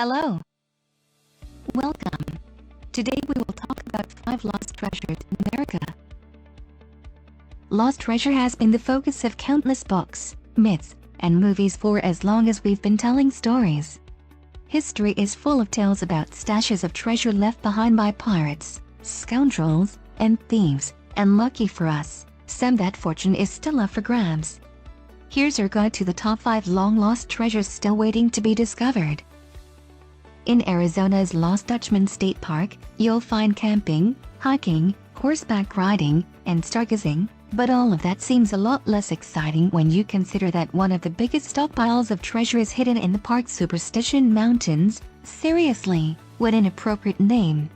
Hello. Welcome. Today we will talk about 5 lost treasures in America. Lost treasure has been the focus of countless books, myths, and movies for as long as we've been telling stories. History is full of tales about stashes of treasure left behind by pirates, scoundrels, and thieves, and lucky for us, some that fortune is still up for grabs. Here's our guide to the top 5 long-lost treasures still waiting to be discovered. In Arizona's Lost Dutchman State Park, you'll find camping, hiking, horseback riding, and stargazing, but all of that seems a lot less exciting when you consider that one of the biggest stockpiles of treasure is hidden in the park's Superstition Mountains. Seriously, what an appropriate name.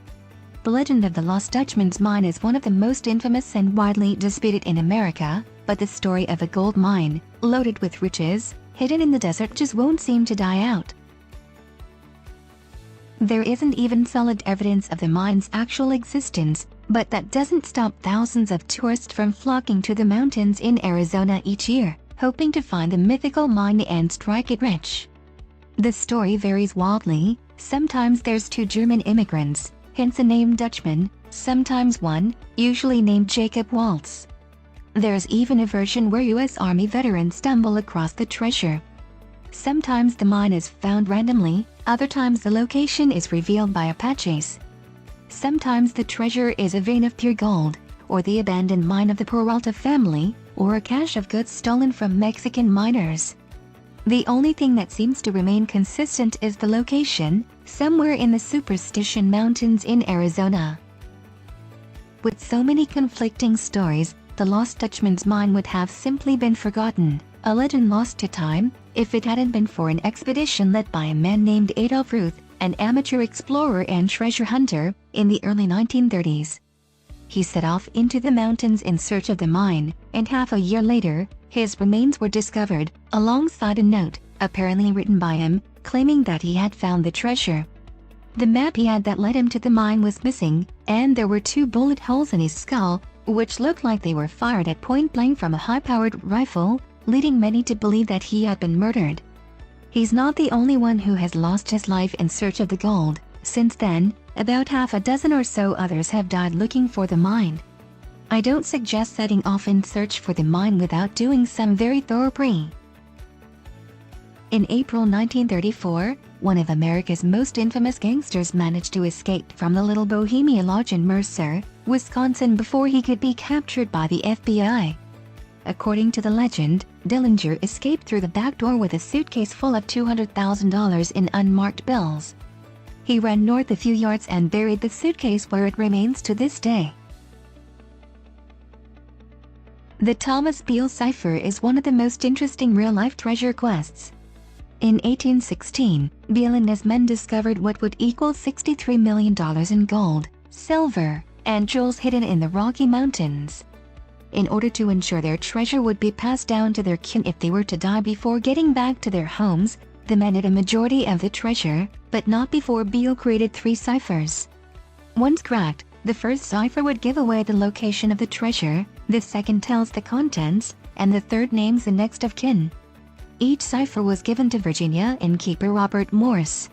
The legend of the Lost Dutchman's mine is one of the most infamous and widely disputed in America, but the story of a gold mine, loaded with riches, hidden in the desert just won't seem to die out. There isn't even solid evidence of the mine's actual existence, but that doesn't stop thousands of tourists from flocking to the mountains in Arizona each year, hoping to find the mythical mine and strike it rich. The story varies wildly. Sometimes there's 2 German immigrants, hence the name Dutchman, sometimes one, usually named Jacob Waltz. There's even a version where U.S. Army veterans stumble across the treasure. Sometimes the mine is found randomly, other times the location is revealed by Apaches. Sometimes the treasure is a vein of pure gold, or the abandoned mine of the Peralta family, or a cache of goods stolen from Mexican miners. The only thing that seems to remain consistent is the location, somewhere in the Superstition Mountains in Arizona. With so many conflicting stories, the Lost Dutchman's mine would have simply been forgotten, a legend lost to time, if it hadn't been for an expedition led by a man named Adolf Ruth, an amateur explorer and treasure hunter, in the early 1930s. He set off into the mountains in search of the mine, and half a year later, his remains were discovered, alongside a note, apparently written by him, claiming that he had found the treasure. The map he had that led him to the mine was missing, and there were 2 bullet holes in his skull, which looked like they were fired at point blank from a high-powered rifle, leading many to believe that he had been murdered. He's not the only one who has lost his life in search of the gold. Since then, about half a dozen or so others have died looking for the mine. I don't suggest setting off in search for the mine without doing some very thorough pre. In April 1934, one of America's most infamous gangsters managed to escape from the Little Bohemia Lodge in Mercer, Wisconsin before he could be captured by the FBI. According to the legend, Dillinger escaped through the back door with a suitcase full of $200,000 in unmarked bills. He ran north a few yards and buried the suitcase where it remains to this day. The Thomas Beale cipher is one of the most interesting real-life treasure quests. In 1816, Beale and his men discovered what would equal $63 million in gold, silver, and jewels hidden in the Rocky Mountains. In order to ensure their treasure would be passed down to their kin if they were to die before getting back to their homes, the men hid a majority of the treasure, but not before Beale created 3 ciphers. Once cracked, the first cipher would give away the location of the treasure, the second tells the contents, and the third names the next of kin. Each cipher was given to Virginia innkeeper Robert Morse.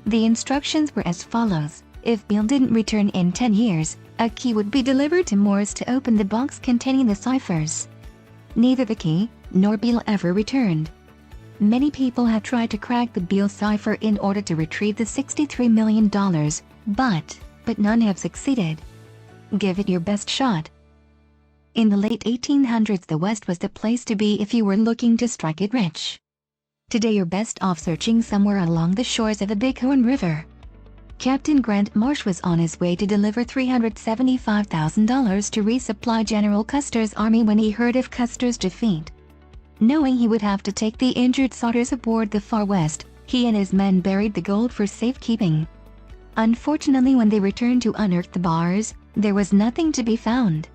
The instructions were as follows: if Beale didn't return in 10 years, a key would be delivered to Morse to open the box containing the ciphers. Neither the key nor Beale ever returned. Many people have tried to crack the Beale cipher in order to retrieve the $63 million, but none have succeeded. Give it your best shot. In the late 1800s, the West was the place to be if you were looking to strike it rich. Today you're best off searching somewhere along the shores of the Bighorn River. Captain Grant Marsh was on his way to deliver $375,000 to resupply General Custer's army when he heard of Custer's defeat. Knowing he would have to take the injured soldiers aboard the Far West, he and his men buried the gold for safekeeping. Unfortunately, when they returned to unearth the bars, there was nothing to be found.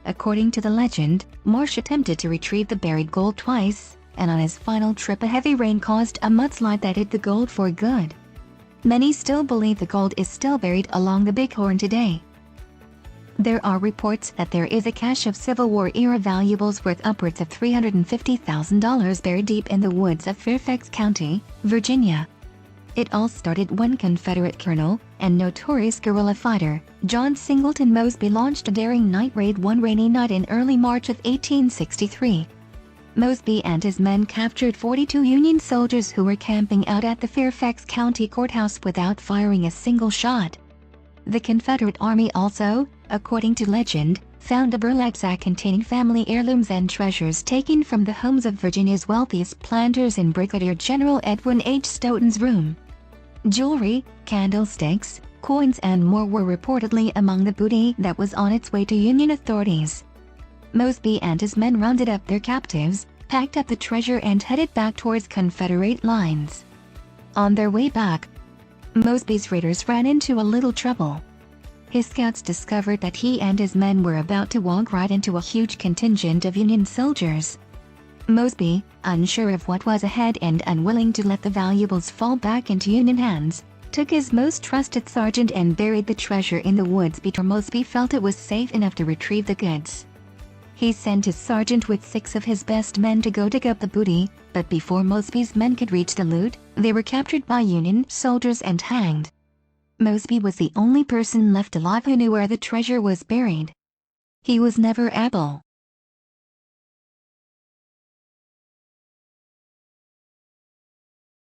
According to the legend, Marsh attempted to retrieve the buried gold twice, and on his final trip a heavy rain caused a mudslide that hid the gold for good. Many still believe the gold is still buried along the Bighorn today. There are reports that there is a cache of Civil War-era valuables worth upwards of $350,000 buried deep in the woods of Fairfax County, Virginia. It all started when Confederate colonel and notorious guerrilla fighter John Singleton Mosby launched a daring night raid one rainy night in early March of 1863. Mosby and his men captured 42 Union soldiers who were camping out at the Fairfax County Courthouse without firing a single shot. The Confederate Army also, according to legend, found a burlap sack containing family heirlooms and treasures taken from the homes of Virginia's wealthiest planters in Brigadier General Edwin H. Stoughton's room. Jewelry, candlesticks, coins and more were reportedly among the booty that was on its way to Union authorities. Mosby and his men rounded up their captives, packed up the treasure and headed back towards Confederate lines. On their way back, Mosby's raiders ran into a little trouble. His scouts discovered that he and his men were about to walk right into a huge contingent of Union soldiers. Mosby, unsure of what was ahead and unwilling to let the valuables fall back into Union hands, took his most trusted sergeant and buried the treasure in the woods before Mosby felt it was safe enough to retrieve the goods. He sent his sergeant with 6 of his best men to go dig up the booty, but before Mosby's men could reach the loot, they were captured by Union soldiers and hanged. Mosby was the only person left alive who knew where the treasure was buried. He was never able